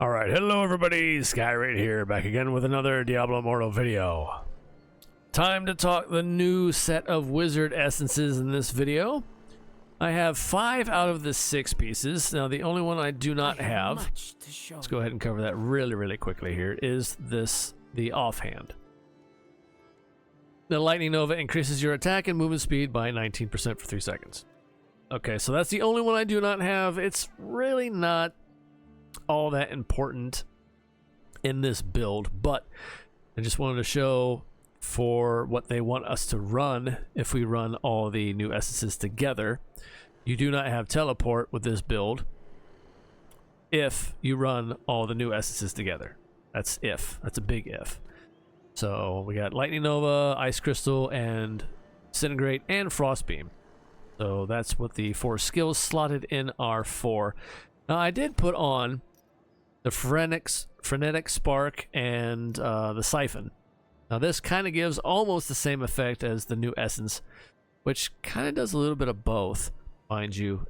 Alright, hello everybody, Skyrate here, back again with another Diablo Immortal video. Time to talk the new set of wizard essences in this video. I have 5 out of the 6 pieces. Now the only one I do not have, let's go ahead and cover that really quickly here, is the offhand. The Lightning Nova increases your attack and movement speed by 19% for 3 seconds. Okay, so that's the only one I do not have. It's really not all that important in this build, but I just wanted to show for what they want us to run. If we run all the new essences together, you do not have teleport with this build if you run all the new essences together. That's a big if. So we got Lightning Nova, Ice Crystal, and Disintegrate, and Frost Beam. So that's what the 4 skills slotted in are for. Now I did put on the Frenetic Spark and the Siphon. Now this kind of gives almost the same effect as the new essence, which kind of does a little bit of both, mind you.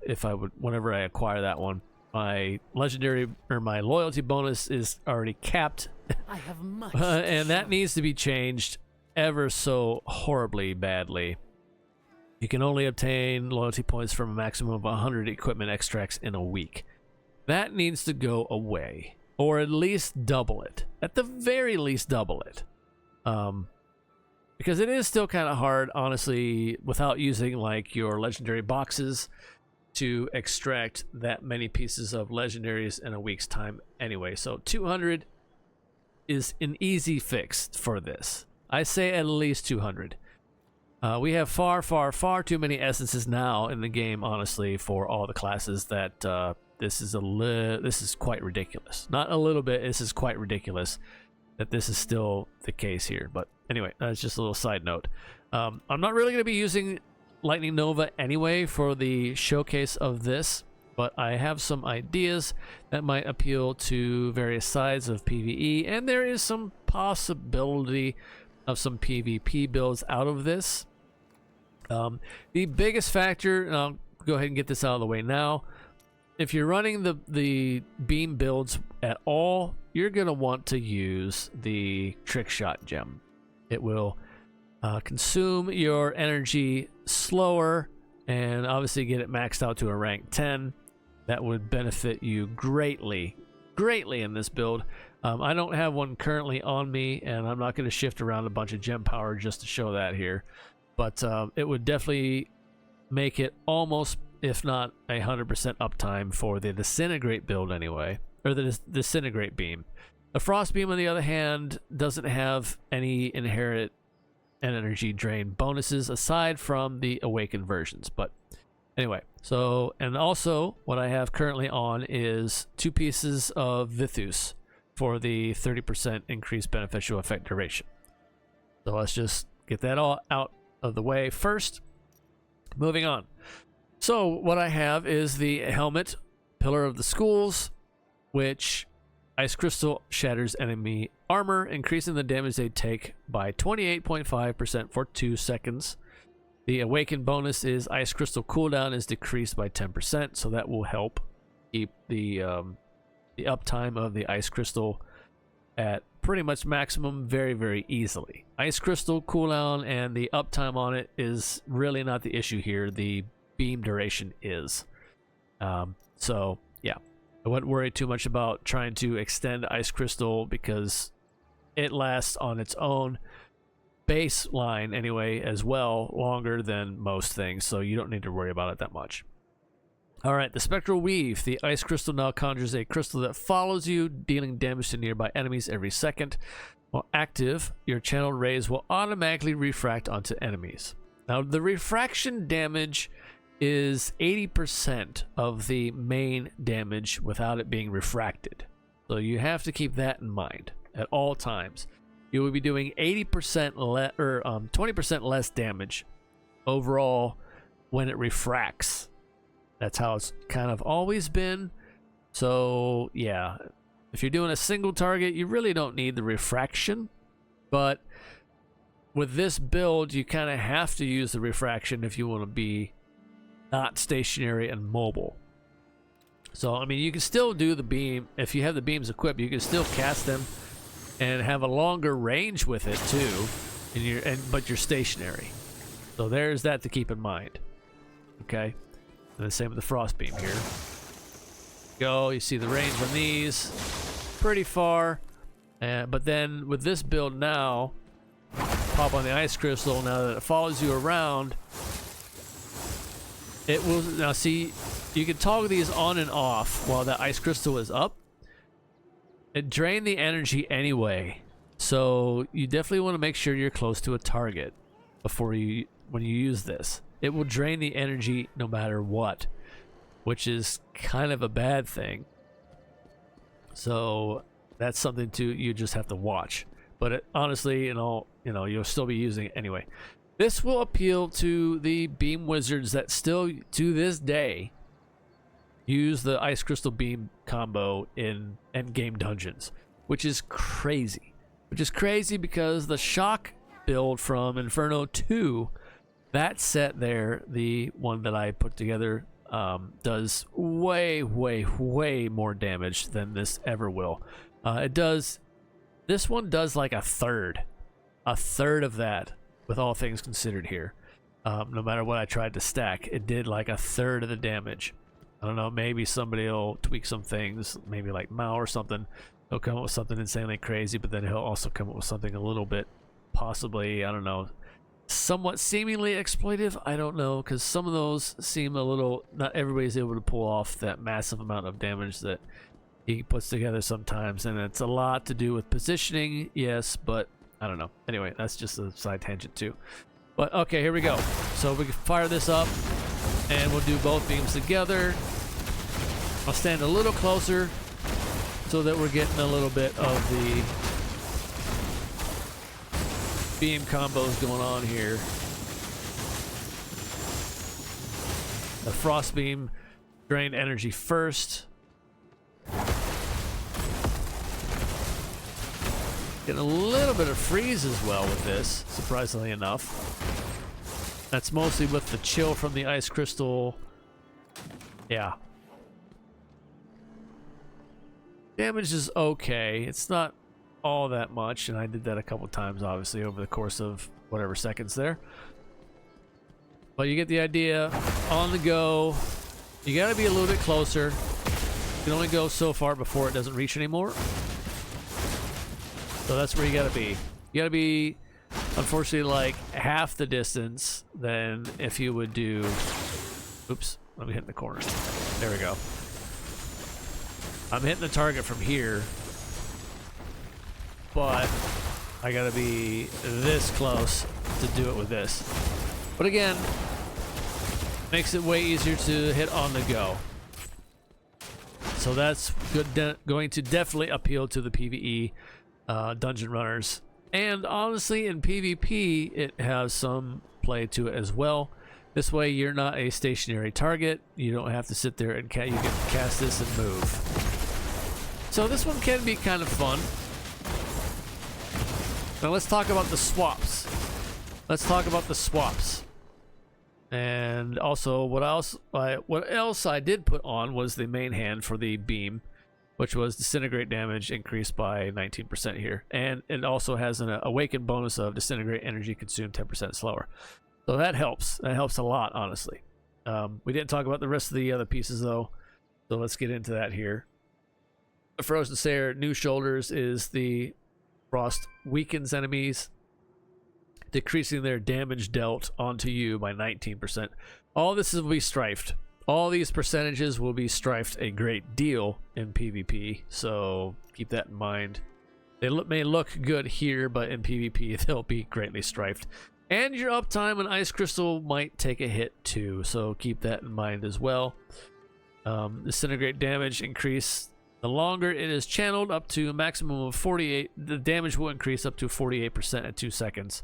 Whenever I acquire that one, my legendary or my loyalty bonus is already capped. I have much and that needs to be changed ever so horribly badly. You can only obtain loyalty points from a maximum of 100 equipment extracts in a week. That needs to go away, or at least double it. At the very least, double it. Because it is still kind of hard, honestly, without using like your legendary boxes, to extract that many pieces of legendaries in a week's time anyway. So 200 is an easy fix for this. I say at least 200. We have far too many essences now in the game, honestly, for all the classes that this is quite ridiculous. Not a little bit, this is quite ridiculous that this is still the case here. But anyway, that's just a little side note. I'm not really going to be using Lightning Nova anyway for the showcase of this, but I have some ideas that might appeal to various sides of PvE, and there is some possibility of some PvP builds out of this. The biggest factor, and I'll go ahead and get this out of the way now, if you're running the beam builds at all, you're going to want to use the trick shot gem. It will consume your energy slower and obviously get it maxed out to a rank 10. That would benefit you greatly in this build. I don't have one currently on me, and I'm not going to shift around a bunch of gem power just to show that here. But it would definitely make it almost, if not 100% uptime for the Disintegrate build anyway, or the Disintegrate beam. The Frost Beam, on the other hand, doesn't have any inherent energy drain bonuses aside from the Awakened versions. But anyway, so, and also what I have currently on is 2 pieces of Vithus for the 30% increased beneficial effect duration. So let's just get that all out of the way first. Moving on. So what I have is the helmet, Pillar of the Schools, which Ice Crystal shatters enemy armor, increasing the damage they take by 28.5% for 2 seconds. The Awakened bonus is Ice Crystal cooldown is decreased by 10%, so that will help keep the uptime of the Ice Crystal at pretty much maximum very easily. Ice Crystal cooldown and the uptime on it is really not the issue here. The beam duration is. So yeah, I wouldn't worry too much about trying to extend Ice Crystal because it lasts on its own baseline anyway as well longer than most things, so you don't need to worry about it that much. Alright, the Spectral Weave. The Ice Crystal now conjures a crystal that follows you, dealing damage to nearby enemies every second. While active, your channeled rays will automatically refract onto enemies. Now, the refraction damage is 80% of the main damage without it being refracted. So you have to keep that in mind at all times. You will be doing 20% less damage overall when it refracts. That's how it's kind of always been. So yeah, if you're doing a single target, you really don't need the refraction. But with this build, you kind of have to use the refraction if you want to be not stationary and mobile. So I mean, you can still do the beam if you have the beams equipped. You can still cast them and have a longer range with it too, but you're stationary. So there's that to keep in mind. Okay, and the same with the frost beam here. Go, you see the range on these, pretty far. But then with this build now, pop on the ice crystal. Now that it follows you around, it will now see. You can toggle these on and off while that ice crystal is up. It drains the energy anyway, so you definitely want to make sure you're close to a target when you use this. It will drain the energy no matter what, which is kind of a bad thing. So that's something you just have to watch. But honestly, you'll still be using it anyway. This will appeal to the beam wizards that still, to this day, use the ice crystal beam combo in endgame dungeons, which is crazy. Because the shock build from Inferno 2, that set there, the one that I put together, does way more damage than this ever will. This one does like a third of that, with all things considered here. No matter what I tried to stack, it did like a third of the damage. I don't know, maybe somebody will tweak some things, maybe like Mao or something. He'll come up with something insanely crazy, but then he'll also come up with something a little bit, possibly, I don't know, somewhat seemingly exploitive. I don't know, because some of those seem a little, not everybody's able to pull off that massive amount of damage that he puts together sometimes, and it's a lot to do with positioning, yes, but I don't know. Anyway, that's just a side tangent too. But okay, here we go. So we can fire this up, and we'll do both beams together. I'll stand a little closer so that we're getting a little bit of the beam combos going on here. The frost beam drained energy first. Getting a little bit of freeze as well with this, surprisingly enough. That's mostly with the chill from the ice crystal. Yeah. Damage is okay. It's not all that much, and I did that a couple times, obviously, over the course of whatever seconds there. But you get the idea. On the go. You gotta be a little bit closer. You can only go so far before it doesn't reach anymore. So that's where you gotta be. You gotta be, unfortunately, like half the distance than if you would do... Oops, let me hit the corner. There we go. I'm hitting the target from here, but I gotta be this close to do it with this. But again, makes it way easier to hit on the go. So that's good, going to definitely appeal to the PvE dungeon runners. And honestly, in PvP, it has some play to it as well. This way, you're not a stationary target. You don't have to sit there and you can cast this and move. So this one can be kind of fun. Now let's talk about the swaps. And also, what else I did put on was the main hand for the beam, which was disintegrate damage increased by 19% here. And it also has an awakened bonus of disintegrate energy consumed 10% slower. So that helps. That helps a lot, honestly. We didn't talk about the rest of the other pieces, though. So let's get into that here. The Frozen Sayer New Shoulders is the frost weakens enemies, decreasing their damage dealt onto you by 19%. All this will be strifed. All these percentages will be strifed a great deal in PvP, so keep that in mind. They may look good here, but in PvP they'll be greatly strifed. And your uptime on Ice Crystal might take a hit too, so keep that in mind as well. Disintegrate damage increase. The longer it is channeled, up to a maximum of 48, the damage will increase up to 48% at 2 seconds.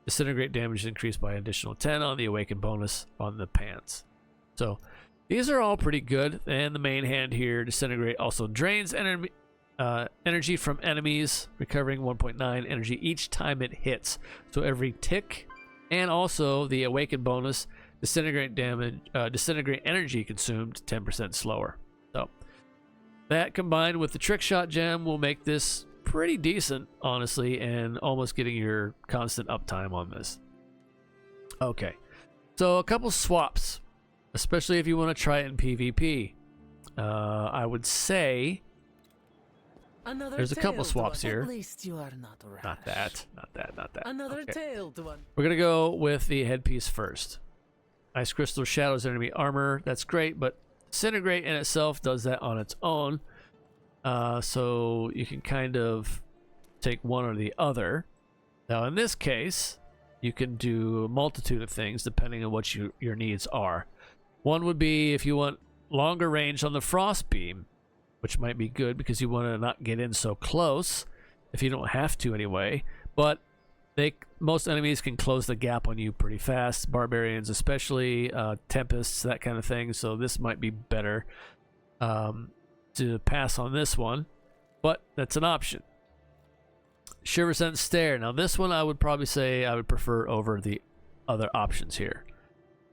Disintegrate damage increased by an additional 10 on the awakened bonus on the pants. So these are all pretty good. And the main hand here, disintegrate, also drains energy from enemies, recovering 1.9 energy each time it hits. So every tick, and also the awakened bonus, disintegrate damage, disintegrate energy consumed 10% slower. So That combined with the trick shot gem will make this pretty decent, honestly, and almost getting your constant uptime on this. Okay, so a couple swaps, especially if you want to try it in PvP. I would say there's a couple swaps here. At least you are not rash. Not that. Another Okay. tale to one. We're gonna go with the headpiece first. Ice crystal shadows enemy armor. That's great, but disintegrate in itself does that on its own. So you can kind of take one or the other. Now in this case, you can do a multitude of things depending on what your needs are. One would be if you want longer range on the frost beam, which might be good because you want to not get in so close if you don't have to anyway. But most enemies can close the gap on you pretty fast, barbarians especially, tempests, that kind of thing. So this might be better to pass on this one, but that's an option. Shiver Sense Stare. Now this one I would probably say I would prefer over the other options here.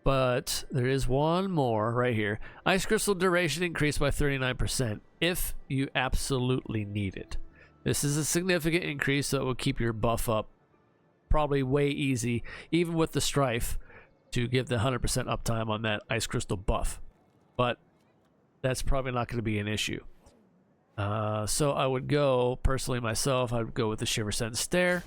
But there is one more right here. Ice Crystal duration increased by 39% if you absolutely need it. This is a significant increase, so it will keep your buff up probably way easy, even with the Strife, to give the 100% uptime on that Ice Crystal buff. But that's probably not going to be an issue. So I would go, personally myself, I would go with the Shiver Sense Stare.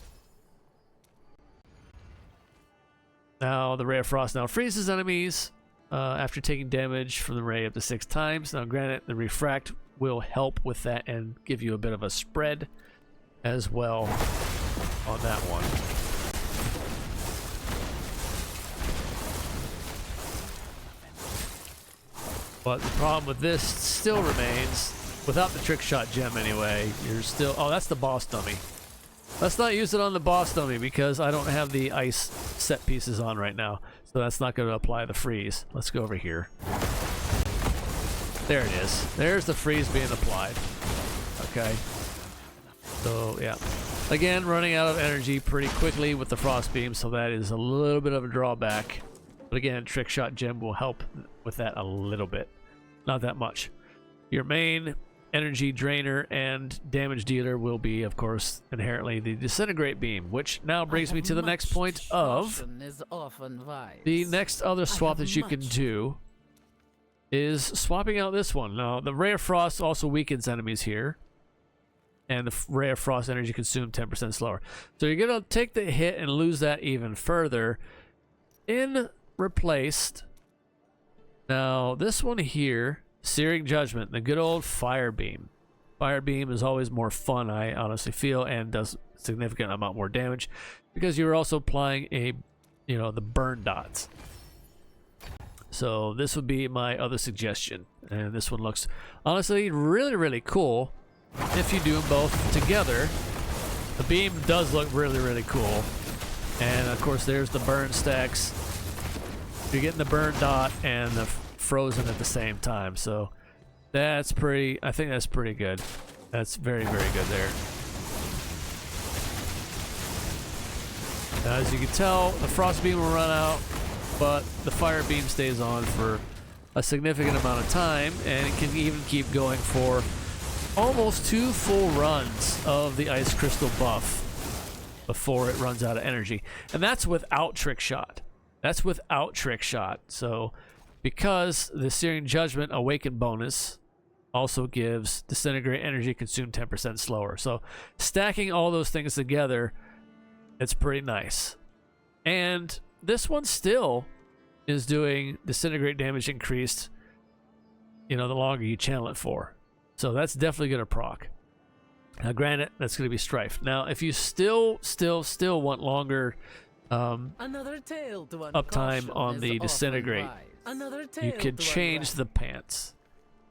Now, the Ray of Frost now freezes enemies after taking damage from the ray up to 6 times. Now, granted, the Refract will help with that and give you a bit of a spread as well on that one. But the problem with this still remains, without the trick shot gem anyway, you're still... Oh, that's the boss dummy. Let's not use it on the boss dummy because I don't have the ice set pieces on right now. So that's not going to apply the freeze. Let's go over here. There it is. There's the freeze being applied. Okay. So, yeah. Again, running out of energy pretty quickly with the frost beam, so that is a little bit of a drawback. But again, trick shot gem will help with that a little bit. Not that much. Your main energy drainer and damage dealer will be, of course, inherently the disintegrate beam, which now brings me to the next point of the next other swap that you can do is swapping out this one. Now, the Ray of Frost also weakens enemies here, and the Ray of Frost energy consumed 10% slower. So you're going to take the hit and lose that even further. In replaced, now this one here, Searing Judgment, the good old Fire Beam. Fire Beam is always more fun, I honestly feel, and does a significant amount more damage because you're also applying the burn dots. So this would be my other suggestion, and this one looks honestly really, really cool if you do them both together. The beam does look really, really cool, and of course there's the burn stacks. You're getting the burn dot and the frozen at the same time, so that's pretty, I think that's pretty good. That's very, very good there. Now, as you can tell, the frost beam will run out, but the fire beam stays on for a significant amount of time, and it can even keep going for almost 2 full runs of the ice crystal buff before it runs out of energy. And that's without trick shot. That's without trick shot. So because the Searing Judgment Awaken bonus also gives Disintegrate energy consumed 10% slower. So stacking all those things together, it's pretty nice. And this one still is doing Disintegrate damage increased, the longer you channel it for. So that's definitely going to proc. Now granted, that's going to be Strife. Now if you still want longer uptime on the Disintegrate, you could change the pants.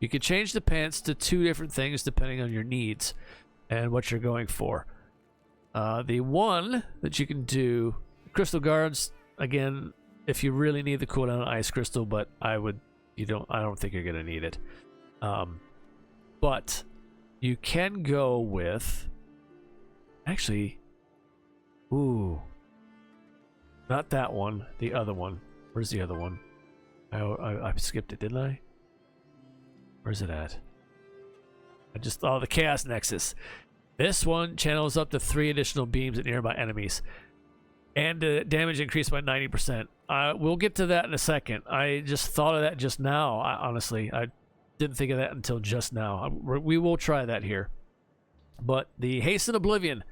You could change the pants to 2 different things depending on your needs and what you're going for. The one that you can do, Crystal Guards, again, if you really need the cooldown on Ice Crystal, but I don't think you're gonna need it. But you can go with, actually, not that one, the other one. Where's the other one? I skipped it, didn't I? Where's it at? I just thought of the Chaos Nexus. This one channels up to 3 additional beams at nearby enemies. And damage increased by 90%. We'll get to that in a second. I just thought of that just now. Honestly, I didn't think of that until just now. We will try that here. But the Hasten Oblivion.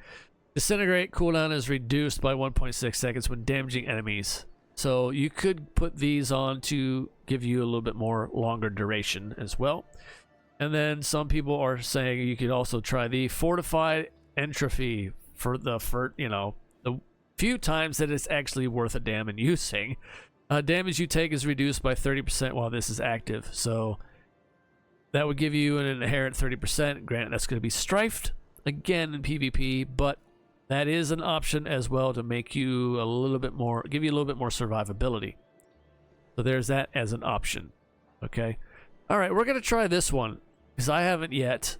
Disintegrate cooldown is reduced by 1.6 seconds when damaging enemies. So you could put these on to give you a little bit more longer duration as well. And then some people are saying you could also try the Fortified Entropy for the few times that it's actually worth a damn in using. Damage you take is reduced by 30% while this is active. So that would give you an inherent 30%. Granted, that's going to be strifed again in PvP, but that is an option as well to make you a little bit more, give you a little bit more survivability. So there's that as an option. Okay. All right, we're going to try this one because I haven't yet.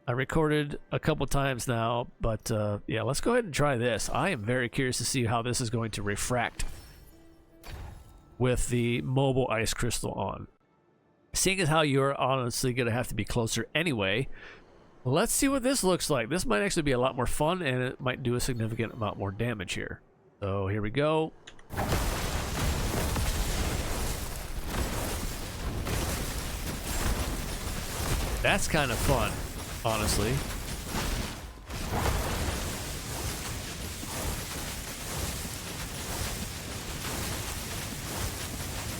I recorded a couple times now, but yeah, let's go ahead and try this. I am very curious to see how this is going to refract with the mobile ice crystal on. Seeing as how you're honestly going to have to be closer anyway, let's see what this looks like. This might actually be a lot more fun, and it might do a significant amount more damage here. So here we go. That's kind of fun, honestly.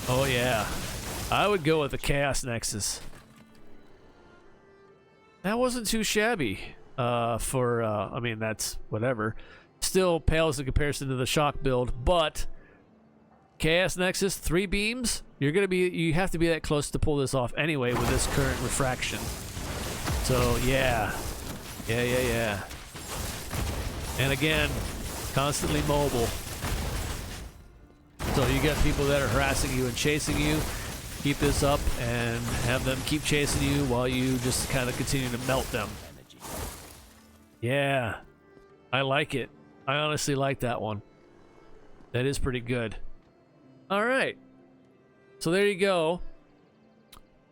Oh yeah, I would go with the Chaos Nexus. That wasn't too shabby I mean, that's whatever. Still pales in comparison to the shock build, but Chaos Nexus, 3 beams, you have to be that close to pull this off anyway with this current refraction. So yeah. And again, constantly mobile. So you got people that are harassing you and chasing you. Keep this up and have them keep chasing you while you just kind of continue to melt them. Yeah, I like it. I honestly like that one. That is pretty good. All right. So there you go.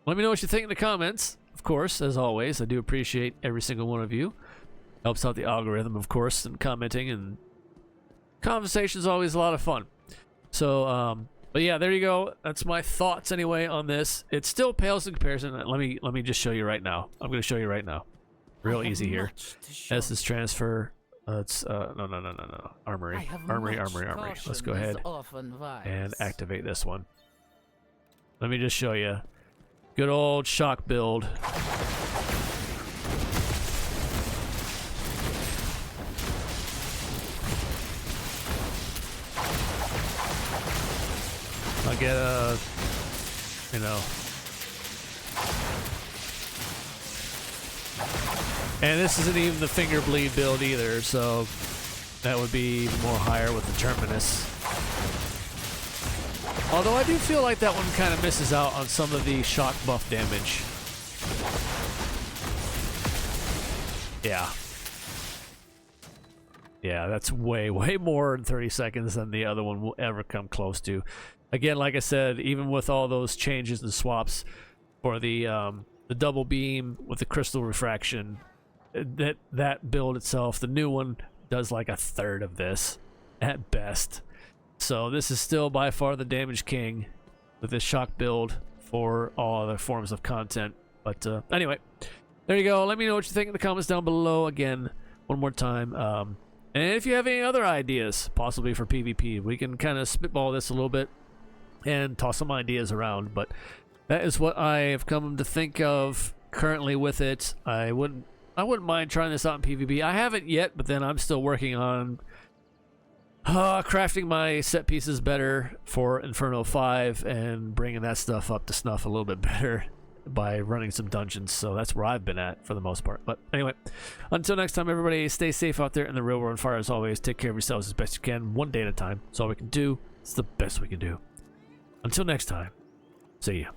Let me know what you think in the comments. Of course, as always, I do appreciate every single one of you. Helps out the algorithm, of course, and commenting and conversation is always a lot of fun. So, but yeah, there you go. That's my thoughts anyway on this. It still pales in comparison. Let me just show you right now. I'm going to show you right now. Real easy here. As this transfer. It's no. Armory. Let's go ahead and activate this one. Let me just show you. Good old shock build. I'll get a, and this isn't even the finger bleed build either, so that would be more higher with the Terminus. Although I do feel like that one kind of misses out on some of the shock buff damage. Yeah. Yeah, that's way more in 30 seconds than the other one will ever come close to. Again, like I said, even with all those changes and swaps for the double beam with the crystal refraction, that build itself, the new one, does like a third of this at best. So this is still by far the damage king with this shock build for all other forms of content. But anyway, there you go. Let me know what you think in the comments down below. Again, one more time. And if you have any other ideas, possibly for PvP, we can kind of spitball this a little bit and toss some ideas around. But that is what I have come to think of currently with it. I wouldn't mind trying this out in PvP. I haven't yet, but then I'm still working on crafting my set pieces better for Inferno 5 and bringing that stuff up to snuff a little bit better by running some dungeons. So that's where I've been at for the most part. But anyway, until next time, everybody, stay safe out there in the real world. Fire as always. Take care of yourselves as best you can, one day at a time. It's all we can do. It's the best we can do. Until next time, see ya.